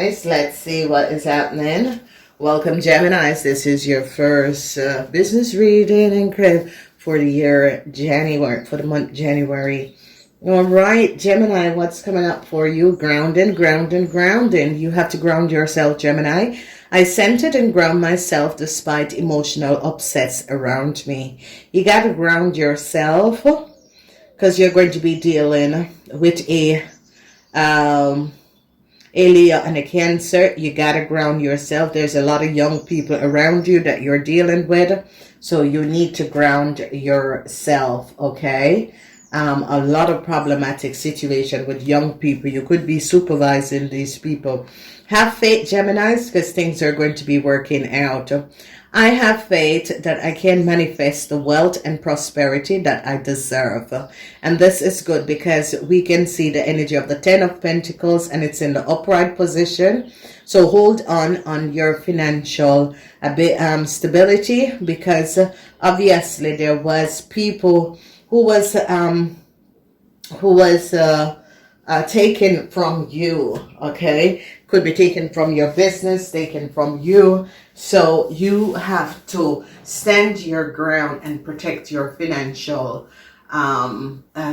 Geminis. Let's see what is happening. Welcome, Geminis. This is your first business reading and crib for the year January, for the month January. All right, Gemini, what's coming up for you? Grounding, grounding, grounding. You have to ground yourself, Gemini. I centered and ground myself despite emotional upsets around me. You got to ground yourself because you're going to be dealing with a Leo and a Cancer. You got to ground yourself. There's a lot of young people around you that you're dealing with. So you need to ground yourself, okay? A lot of problematic situation with young people. You could be supervising these people. Have faith, Geminis, because things are going to be working out. I have faith that I can manifest the wealth and prosperity that I deserve. And this is good because we can see the energy of the Ten of Pentacles and it's in the upright position. So hold on your financial stability, because obviously there was people who was taken from you, okay? Could be taken from your business, taken from you. So you have to stand your ground and protect your financial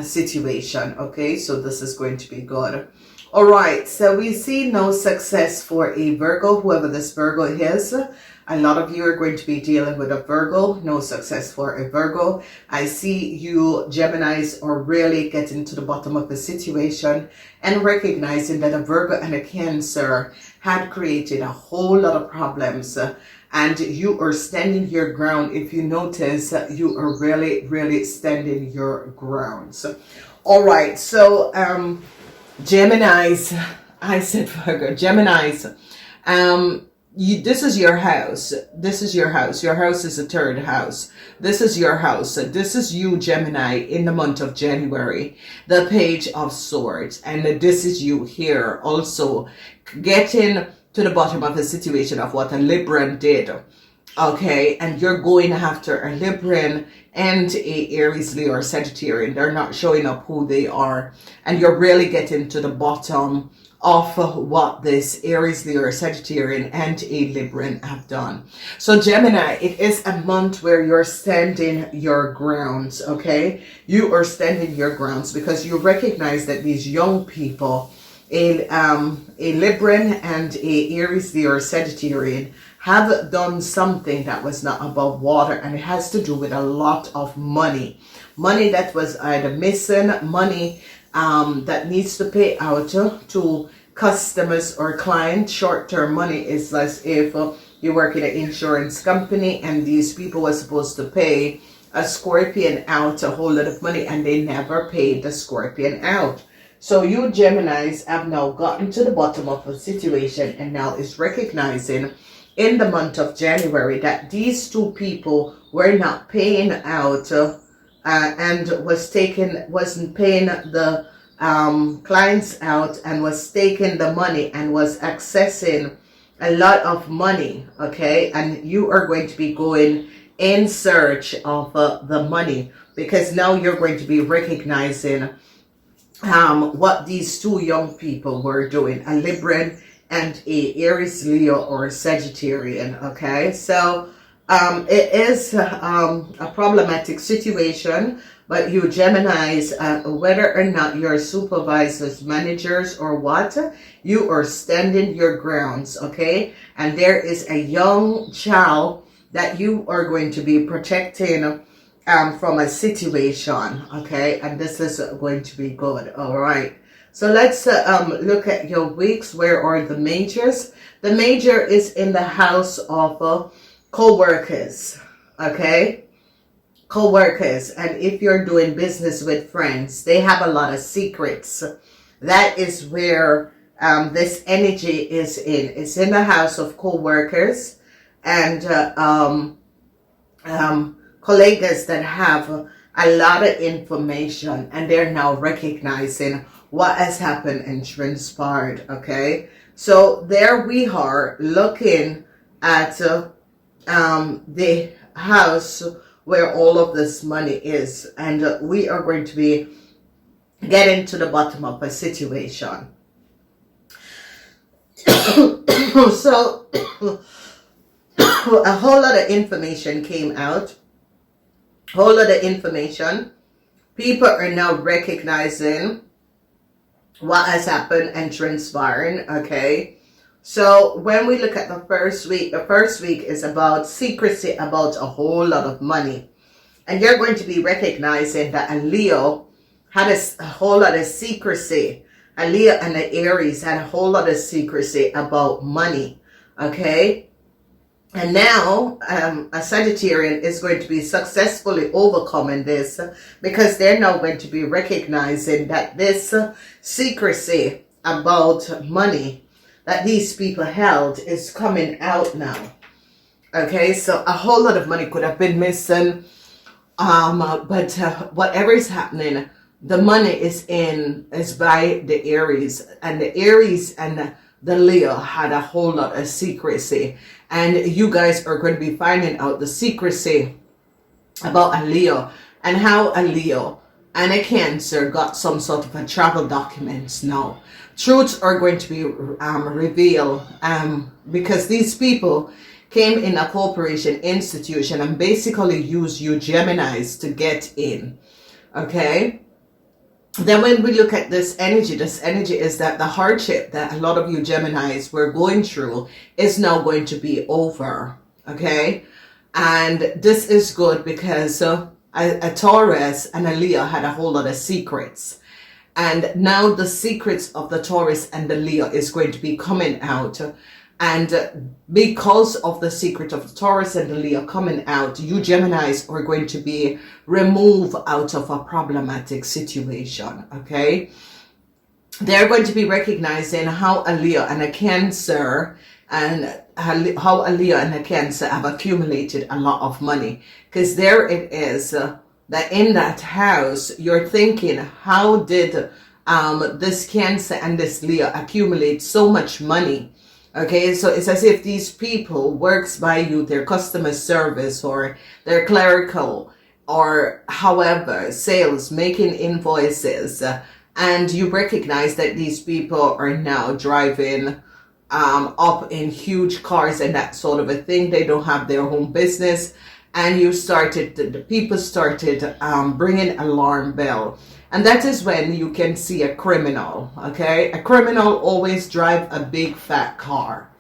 situation, okay? So this is going to be good. All right, so we see no success for a Virgo, whoever this Virgo is. A lot of you are going to be dealing with a Virgo. No success for a Virgo. I see you Geminis are really getting to the bottom of the situation and recognizing that a Virgo and a Cancer had created a whole lot of problems. And you are standing your ground. If you notice, you are really standing your grounds. All right, so Geminis, I said Virgo, Geminis, this is your house. This is your house. Your house is the third house. This is your house. This is you, Gemini, in the month of January. The Page of Swords. And this is you here also getting to the bottom of the situation of what a Libran did. Okay, and you're going after a Libran and a Aries, Leo, or Sagittarian. They're not showing up who they are. And you're really getting to the bottom of what this Aries, Leo, or Sagittarian and a Libran have done. So Gemini, it is a month where you're standing your grounds, okay? You are standing your grounds because you recognize that these young people, a Libran and a Aries, Leo, or Sagittarian, have done something that was not above water, and it has to do with a lot of money. Money that was either missing, money that needs to pay out to customers or clients. Short-term money is as if you work in an insurance company and these people were supposed to pay a Scorpion out a whole lot of money and they never paid the Scorpion out. So you Geminis have now gotten to the bottom of the situation and now is recognizing in the month of January that these two people were not paying out and wasn't paying the clients out and was taking the money and was accessing a lot of money, okay? And you are going to be going in search of the money because now you're going to be recognizing what these two young people were doing, a Libran and a Aries, Leo, or Sagittarian, okay? So it is a problematic situation, but you Geminis, whether or not you're supervisors, managers, or what, you are standing your grounds, okay? And there is a young child that you are going to be protecting from a situation, okay? And this is going to be good, all right? So let's look at your weeks. Where are the majors? The major is in the house of co-workers, okay? Co-workers. And if you're doing business with friends, they have a lot of secrets. That is where this energy is in. It's in the house of co-workers and colleagues that have a lot of information and they're now recognizing what has happened and transpired, okay? So there we are looking at the house where all of this money is, and we are going to be getting to the bottom of a situation. So a whole lot of information came out. Whole lot of information. People are now recognizing what has happened and transpiring. Okay. So when we look at the first week is about secrecy about a whole lot of money. And you're going to be recognizing that a Leo had a whole lot of secrecy. A Leo and the Aries had a whole lot of secrecy about money. Okay. And now a Sagittarian is going to be successfully overcoming this, because they're now going to be recognizing that this secrecy about money that these people held is coming out now. Okay, so a whole lot of money could have been missing, but whatever is happening, the money is by the Aries, and the Aries and the Leo had a whole lot of secrecy, and you guys are going to be finding out the secrecy about a Leo and how a Leo and a Cancer got some sort of a travel documents now. Truths are going to be revealed, because these people came in a corporation institution and basically used you Geminis to get in. Okay. Then when we look at this energy is that the hardship that a lot of you Geminis were going through is now going to be over. Okay. And this is good because a Taurus and a Leo had a whole lot of secrets. And now the secrets of the Taurus and the Leo is going to be coming out. And because of the secret of the Taurus and the Leo coming out, you Geminis are going to be removed out of a problematic situation. Okay. They're going to be recognizing how a Leo and a Cancer and how a Leo and a Cancer have accumulated a lot of money. Because there it is, that in that house, you're thinking, how did this Cancer and this Leo accumulate so much money? Okay, so it's as if these people works by you, their customer service or their clerical or however, sales, making invoices, and you recognize that these people are now driving up in huge cars and that sort of a thing. They don't have their own business, and the people started bringing alarm bell. And that is when you can see a criminal, okay? A criminal always drive a big fat car.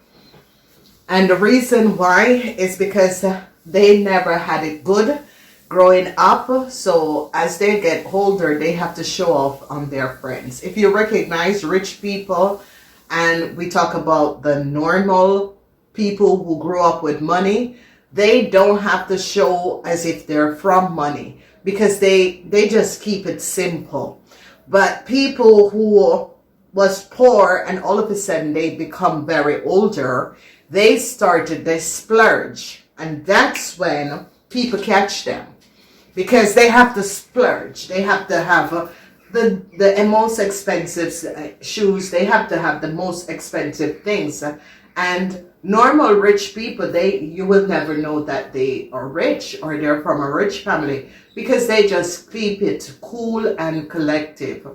And the reason why is because they never had it good growing up. So as they get older, they have to show off on their friends. If you recognize rich people, and we talk about the normal people who grew up with money, they don't have to show as if they're from money, because they just keep it simple. But people who was poor and all of a sudden they become very older, they splurge. And that's when people catch them, because they have to splurge. They have to have the most expensive shoes. They have to have the most expensive things. And normal rich people, you will never know that they are rich or they're from a rich family, because they just keep it cool and collective.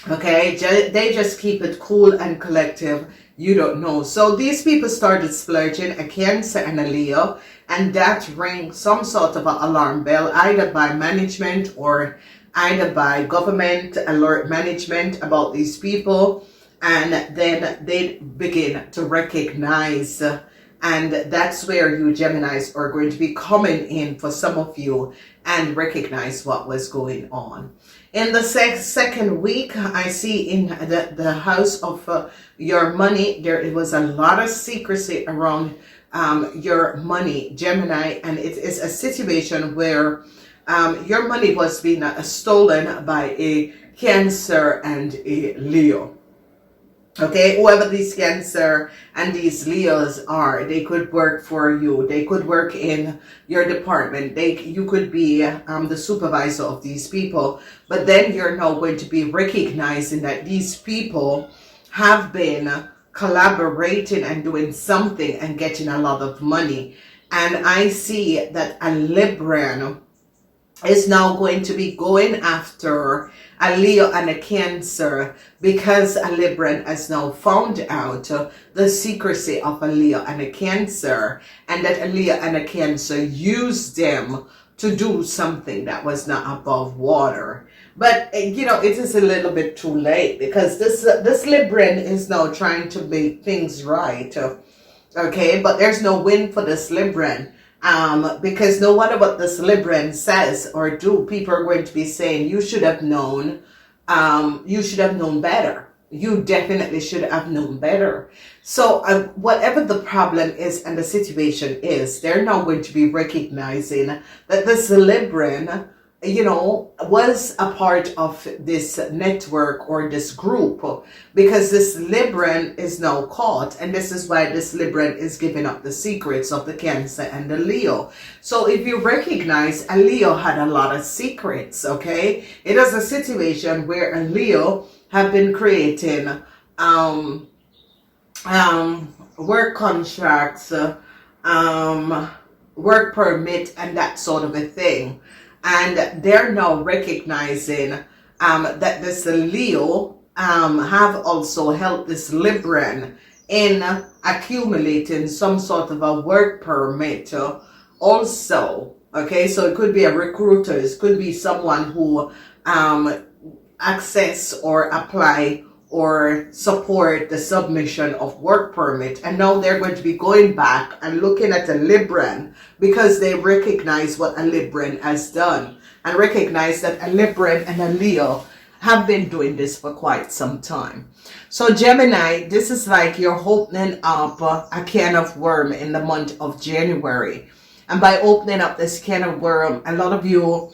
Okay, they just keep it cool and collective. You don't know. So these people started splurging, a Cancer and a Leo, and that rang some sort of an alarm bell, either by management or either by government alert management about these people. And then they begin to recognize, and that's where you Geminis are going to be coming in for some of you and recognize what was going on. In the second week, I see in the house of your money, there was a lot of secrecy around your money, Gemini, and it is a situation where your money was being stolen by a Cancer and a Leo. Okay, whoever these Cancer and these Leos are, they could work for you. They could work in your department. You could be the supervisor of these people. But then you're now going to be recognizing that these people have been collaborating and doing something and getting a lot of money. And I see that a Libran is now going to be going after a Leo and a Cancer because a Libran has now found out the secrecy of a Leo and a Cancer, and that a Leo and a Cancer used them to do something that was not above water. But you know, it is a little bit too late because this Libran is now trying to make things right. Okay, but there's no win for this Libran. Because no matter what this Libran says or do, people are going to be saying you should have known, better. You definitely should have known better. So whatever the problem is and the situation is, they're now going to be recognizing that this Libran, you know, was a part of this network or this group, because this Libran is now caught, and this is why this Libran is giving up the secrets of the Cancer and the Leo. So if you recognize, a Leo had a lot of secrets, okay? It is a situation where a Leo have been creating work contracts, work permit, and that sort of a thing. And they're now recognizing that this Leo have also helped this Libran in accumulating some sort of a work permit also. Okay, so it could be a recruiter, it could be someone who access or apply or support the submission of work permit, and now they're going to be going back and looking at a Libran because they recognize what a Libran has done and recognize that a Libran and a Leo have been doing this for quite some time. So Gemini, this is like you're opening up a can of worm in the month of January, and by opening up this can of worm, a lot of you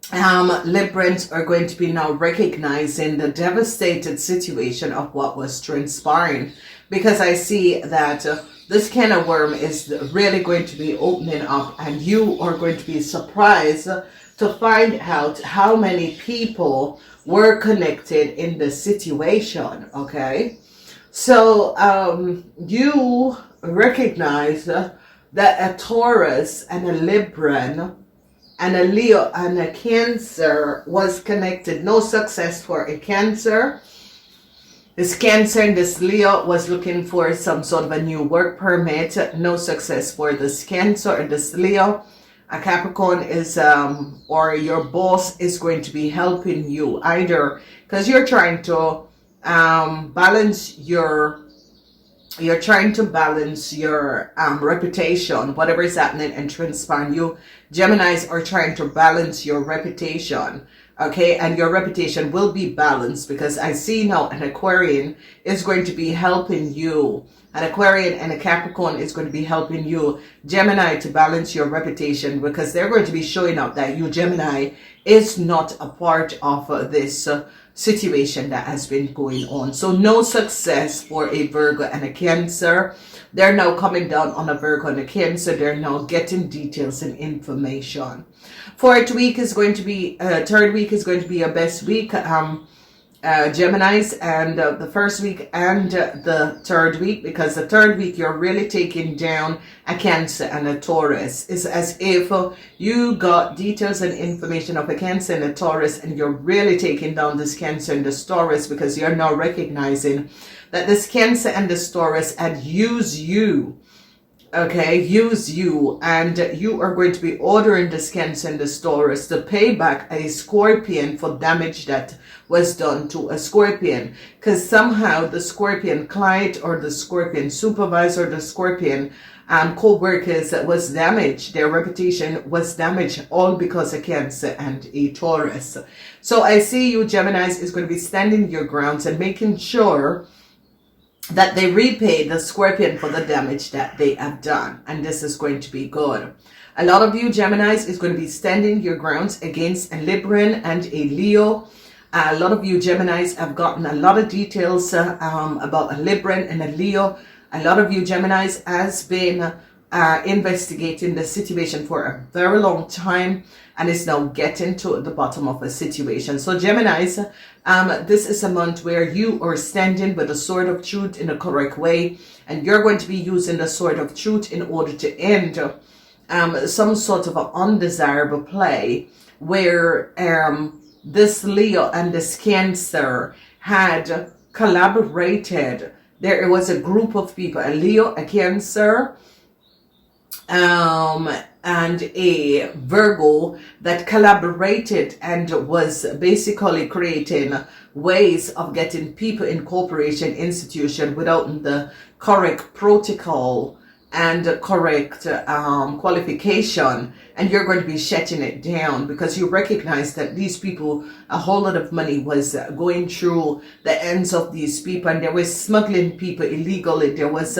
Librans are going to be now recognizing the devastated situation of what was transpiring, because I see that this can of worm is really going to be opening up, and you are going to be surprised to find out how many people were connected in the situation. Okay, so you recognize that a Taurus and a Libran and a Leo and a Cancer was connected. No success for a Cancer. This Cancer and this Leo was looking for some sort of a new work permit. No success for this Cancer or this Leo. A Capricorn is, or your boss is going to be helping you, either because you're trying to balance your reputation, whatever is happening and transpiring. You Geminis are trying to balance your reputation, okay? And your reputation will be balanced, because I see now an Aquarian is going to be helping you. An Aquarian and a Capricorn is going to be helping you, Gemini, to balance your reputation, because they're going to be showing up that you, Gemini, is not a part of this situation that has been going on. So no success for a Virgo and a Cancer. They're now coming down on a Virgo and a Cancer. They're now getting details and information. Third week is going to be your best week, Geminis, and the first week and the third week, because the third week you're really taking down a Cancer and a Taurus. It's as if you got details and information of a Cancer and a Taurus, and you're really taking down this Cancer and this Taurus, because you're now recognizing that this Cancer and this Taurus had used you. Okay, use you, and you are going to be ordering this Cancer and this Taurus to pay back a Scorpion for damage that was done to a Scorpion, because somehow the Scorpion client or the Scorpion supervisor, the Scorpion co-workers was damaged. Their reputation was damaged, all because of Cancer and a Taurus. So I see you, Geminis, is going to be standing your grounds and making sure that they repay the Scorpion for the damage that they have done. And this is going to be good. A lot of you, Geminis, is going to be standing your grounds against a Libran and a Leo. A lot of you, Geminis, have gotten a lot of details about a Libran and a Leo. A lot of you, Geminis, has been investigating the situation for a very long time, and is now getting to the bottom of a situation. So Geminis, this is a month where you are standing with the sword of truth in the correct way, and you're going to be using the sword of truth in order to end some sort of an undesirable play where this Leo and this Cancer had collaborated. There was a group of people, a Leo, a Cancer, and a Virgo that collaborated and was basically creating ways of getting people in corporation institution without the correct protocol and correct qualification, and you're going to be shutting it down because you recognize that these people, a whole lot of money was going through the ends of these people, and there was smuggling people illegally. There was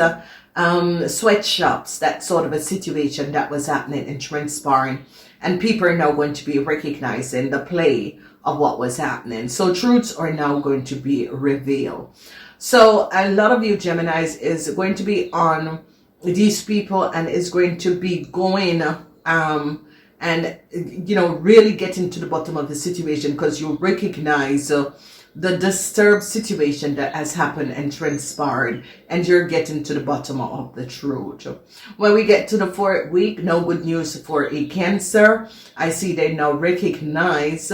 sweatshops, that sort of a situation that was happening and transpiring, and people are now going to be recognizing the play of what was happening. So truths are now going to be revealed. So a lot of you Geminis is going to be on these people and is going to be going and really getting to the bottom of the situation, because you recognize the disturbed situation that has happened and transpired, and you're getting to the bottom of the truth. When we get to the 4th week, no good news for a Cancer. I see they now recognize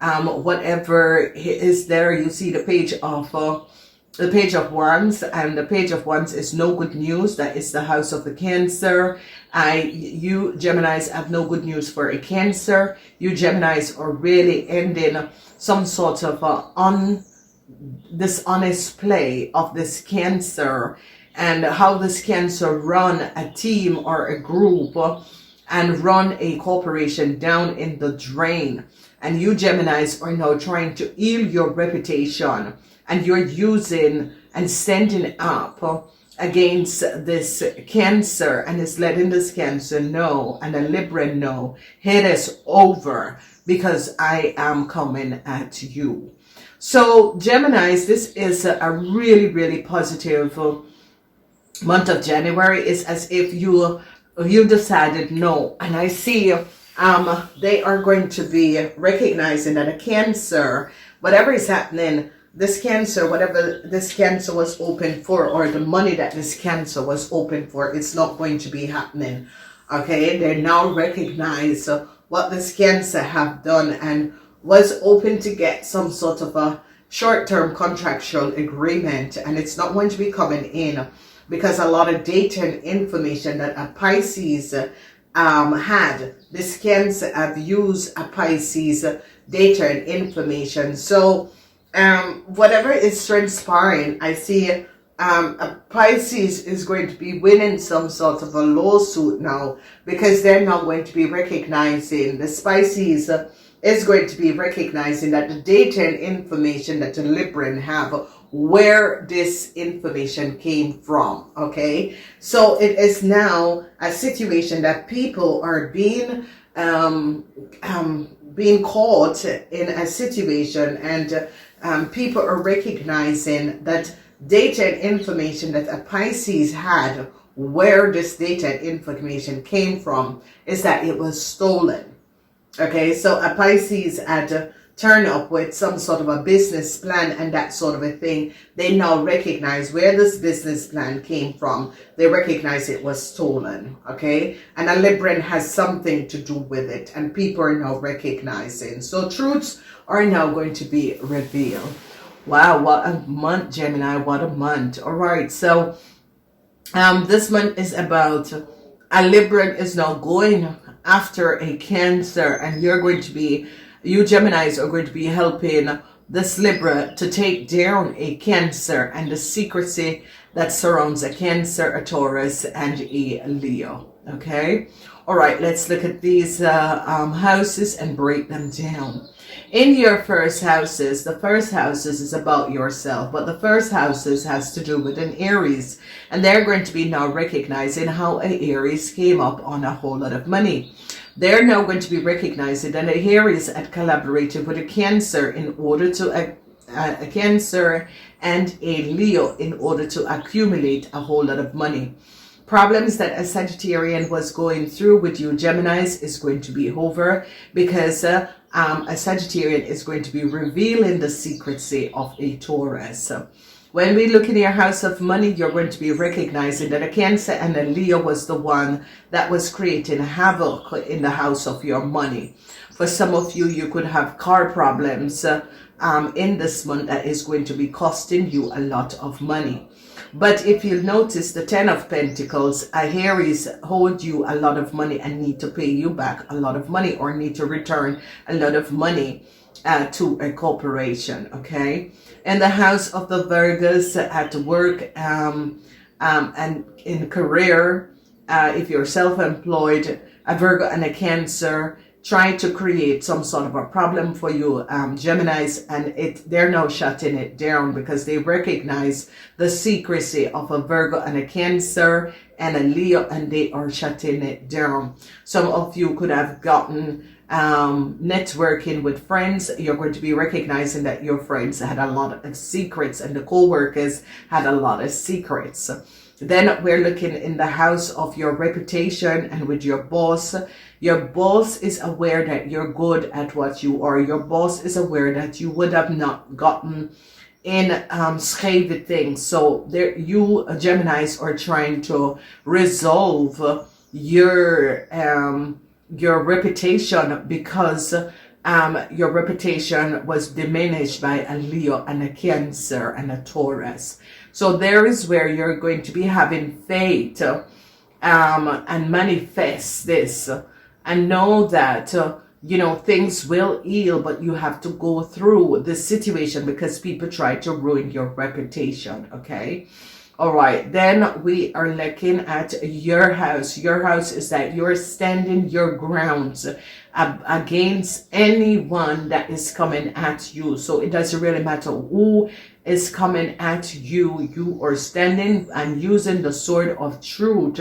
whatever is there. You see the Page of Wands, and the Page of Wands is no good news. That is the house of the Cancer. You Geminis have no good news for a Cancer. You Geminis are really ending some sort of dishonest play of this Cancer, and how this Cancer run a team or a group and run a corporation down in the drain. And you Geminis are now trying to heal your reputation, and you're using and standing up against this Cancer, and it's letting this Cancer know and a Libra know, it is over because I am coming at you. So Geminis, this is a really, really positive month of January. It's as if you decided no, and I see they are going to be recognizing that a Cancer, whatever is happening, this Cancer, whatever this Cancer was open for, or the money that this Cancer was open for, it's not going to be happening. Okay, they now recognize what this Cancer have done and was open to get some sort of a short-term contractual agreement, and it's not going to be coming in because a lot of data and information that a Pisces had, this Cancer have used a Pisces data and information. So whatever is transpiring, I see a Pisces is going to be winning some sort of a lawsuit now, because they're now going to be recognizing, the Pisces is going to be recognizing that the data and information that the Libran have, where this information came from. Okay, so it is now a situation that people are being caught in a situation, and people are recognizing that data and information that a Pisces had, where this data and information came from, is that it was stolen. Okay, so a Pisces had turned up with some sort of a business plan and that sort of a thing. They now recognize where this business plan came from. They recognize it was stolen. Okay, and a Libran has something to do with it, and people are now recognizing. So truths are now going to be revealed. Wow, what a month, Gemini, what a month. All right, so this month is about a Libran is now going after a Cancer, and you're going to be, you Geminis are going to be helping this Libra to take down a Cancer and the secrecy that surrounds a Cancer, a Taurus, and a Leo. Okay, all right, let's look at these houses and break them down. In your first houses, the first houses is about yourself, but the first houses has to do with an Aries, and they're going to be now recognizing how a Aries came up on a whole lot of money. They're now going to be recognizing that a Aries had collaborated with a Cancer in order to a Cancer and a Leo in order to accumulate a whole lot of money. Problems that a Sagittarian was going through with you Geminis is going to be over, because a Sagittarian is going to be revealing the secrecy of a Taurus. When we look in your house of money, you're going to be recognizing that a Cancer and a Leo was the one that was creating havoc in the house of your money. For some of you, you could have car problems in this month that is going to be costing you a lot of money. But if you notice, the Ten of Pentacles, Aries hold you a lot of money and need to pay you back a lot of money, or need to return a lot of money to a corporation, okay? In the house of the Virgos, at work and in career, if you're self-employed, a Virgo and a Cancer trying to create some sort of a problem for you, Geminis, and they're now shutting it down because they recognize the secrecy of a Virgo and a Cancer and a Leo, and they are shutting it down. Some of you could have gotten networking with friends. You're going to be recognizing that your friends had a lot of secrets, and the co-workers had a lot of secrets. Then we're looking in the house of your reputation and with your boss. Your boss is aware that you're good at what you are. Your boss is aware that you would have not gotten in scary things. So there, you Geminis are trying to resolve your reputation, because your reputation was diminished by a Leo and a Cancer and a Taurus. So there is where you're going to be having faith and manifest this, and know that you know, things will heal, but you have to go through the situation because people try to ruin your reputation, okay? All right, then we are looking at your house. Your house is that you're standing your grounds against anyone that is coming at you. So it doesn't really matter who is coming at you. You are standing and using the sword of truth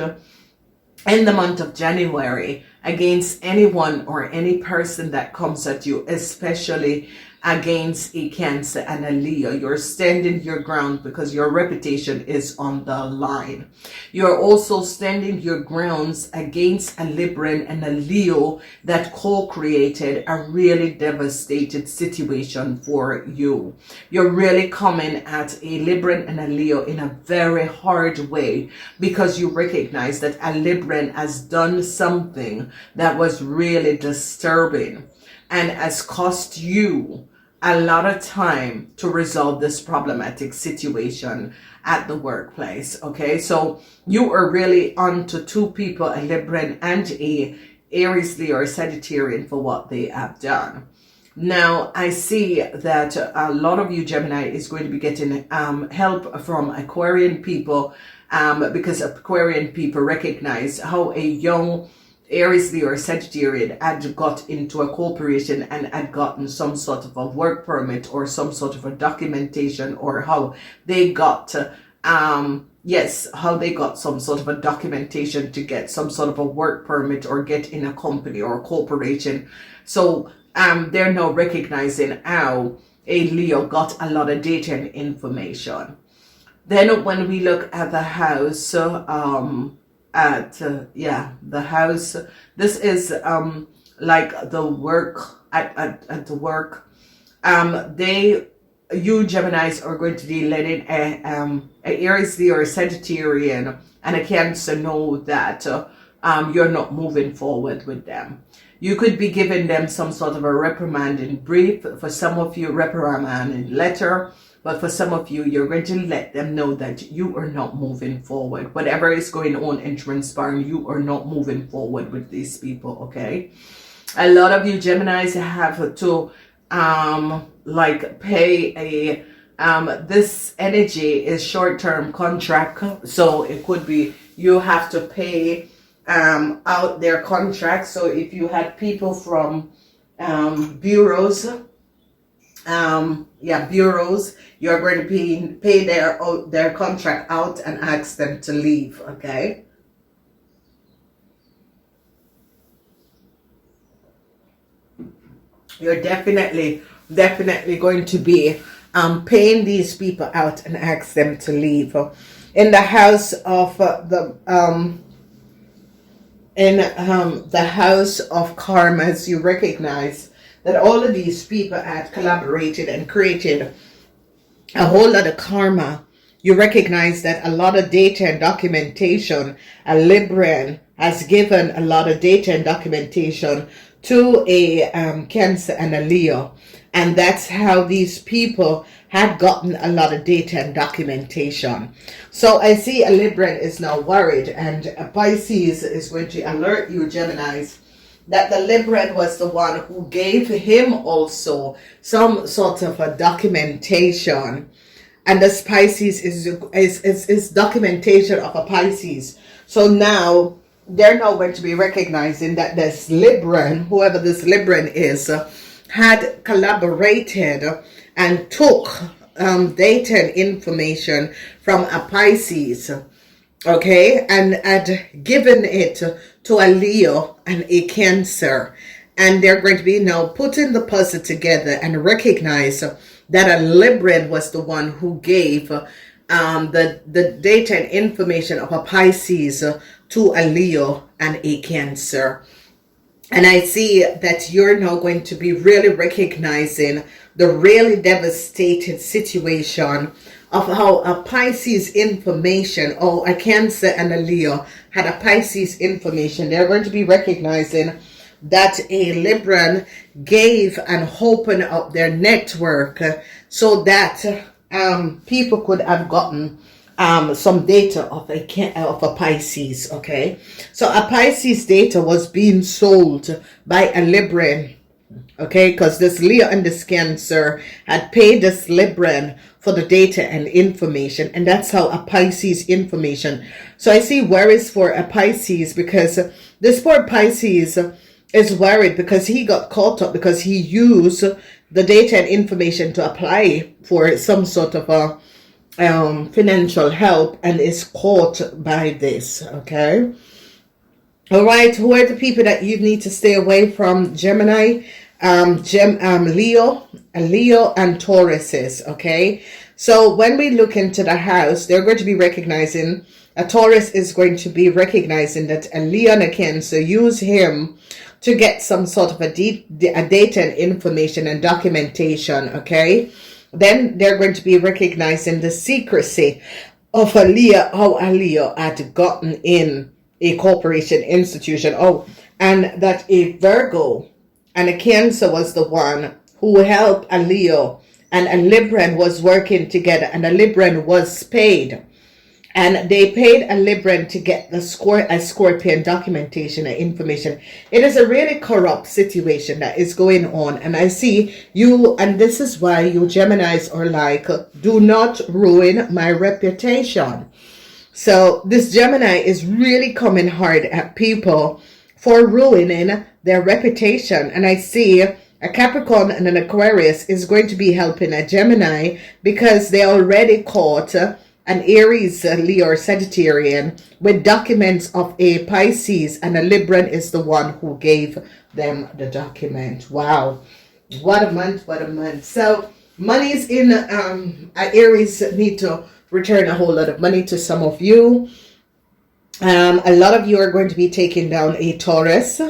in the month of January against anyone or any person that comes at you, especially against a Cancer and a Leo. You're standing your ground because your reputation is on the line. You're also standing your grounds against a Libran and a Leo that co-created a really devastated situation for you. You're really coming at a Libran and a Leo in a very hard way because you recognize that a Libran has done something that was really disturbing and has cost you a lot of time to resolve this problematic situation at the workplace, okay? So you are really onto two people, a Libran and a Aries, Leo, or Sagittarian, for what they have done. Now, I see that a lot of you, Gemini, is going to be getting help from Aquarian people because Aquarian people recognize how a young Aries, Leo, or Sagittarian had got into a corporation and had gotten some sort of a work permit or some sort of a documentation, or how they got, how they got some sort of a documentation to get some sort of a work permit or get in a company or a corporation. So they're now recognizing how a Leo got a lot of data and information. Then when we look at the house, the house, this is like the work at the work. You Geminis are going to be letting a Aries, Leo, or Sagittarian and a Cancer know that you're not moving forward with them. You could be giving them some sort of a reprimanding brief. For some of you, reprimanding letter. But for some of you, you're going to let them know that you are not moving forward. Whatever is going on and transpiring, you are not moving forward with these people, okay? A lot of you Geminis have to like pay a this energy is short-term contract, so it could be you have to pay out their contract. So if you had people from bureaus, bureaus, you're going to pay their contract out and ask them to leave, okay? You're definitely going to be paying these people out and ask them to leave. In the house of the house of karmas, you recognize that all of these people had collaborated and created a whole lot of karma. You recognize that a lot of data and documentation, a Libran has given a lot of data and documentation to a Cancer and a Leo. And that's how these people had gotten a lot of data and documentation. So I see a Libran is now worried, and a Pisces is going to alert you, Geminis, that the Libran was the one who gave him also some sort of a documentation. And this Pisces is documentation of a Pisces. So now they're now going to be recognizing that this Libran, whoever this Libran is, had collaborated and took data and information from a Pisces, okay, and had given it to a Leo and a Cancer. And they're going to be now putting the puzzle together and recognize that a Libran was the one who gave the data and information of a Pisces to a Leo and a Cancer. And I see that you're now going to be really recognizing the really devastated situation of how a Pisces information, or a Cancer and a Leo had a Pisces information. They're going to be recognizing that a Libran gave and opened up their network so that people could have gotten some data of a Pisces, okay? So a Pisces data was being sold by a Libran, okay? Because this Leo and this Cancer had paid this Libran for the data and information, and that's how a Pisces information. So I see worries for a Pisces, because this poor Pisces is worried because he got caught up because he used the data and information to apply for some sort of a financial help, and is caught by this, okay? All right, who are the people that you need to stay away from, Gemini? Leo and Tauruses, okay? So when we look into the house, they're going to be recognizing, a Taurus is going to be recognizing that a Leo and a Cancer use him to get some sort of a data and information and documentation, okay? Then they're going to be recognizing the secrecy of a Leo, how a Leo had gotten in a corporation institution. Oh, and that a Virgo and a Cancer was the one who helped a Leo, and a Libran was working together, and a Libran was paid. And they paid a Libran to get the Scorpion documentation and information. It is a really corrupt situation that is going on. And I see you, and this is why you Geminis are like, do not ruin my reputation. So this Gemini is really coming hard at people for ruining their reputation. And I see a Capricorn and an Aquarius is going to be helping a Gemini because they already caught an Aries, Leo, or Sagittarian with documents of a Pisces, and a Libran is the one who gave them the document. Wow, what a month, what a month. So money's in Aries need to return a whole lot of money to some of you. A lot of you are going to be taking down a Taurus.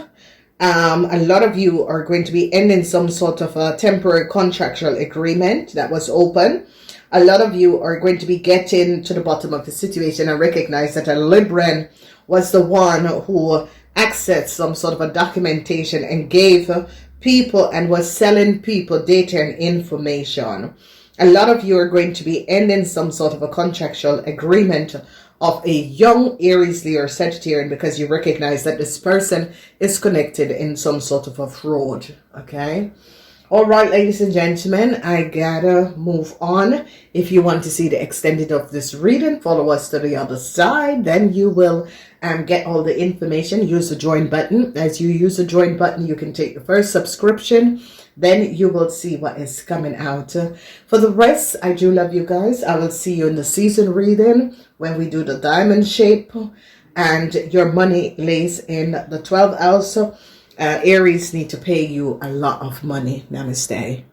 A lot of you are going to be ending some sort of a temporary contractual agreement that was open. A lot of you are going to be getting to the bottom of the situation and recognize that a Libran was the one who accessed some sort of a documentation and gave people and was selling people data and information. A lot of you are going to be ending some sort of a contractual agreement of a young Aries, Leo, or Sagittarian because you recognize that this person is connected in some sort of a fraud, okay? All right, ladies and gentlemen, I gotta move on. If you want to see the extended of this reading, follow us to the other side. Then you will get all the information. Use the join button. As you use the join button, you can take the first subscription. Then you will see what is coming out. For the rest, I do love you guys. I will see you in the season reading when we do the diamond shape. And your money lays in the 12th house. Aries need to pay you a lot of money. Namaste.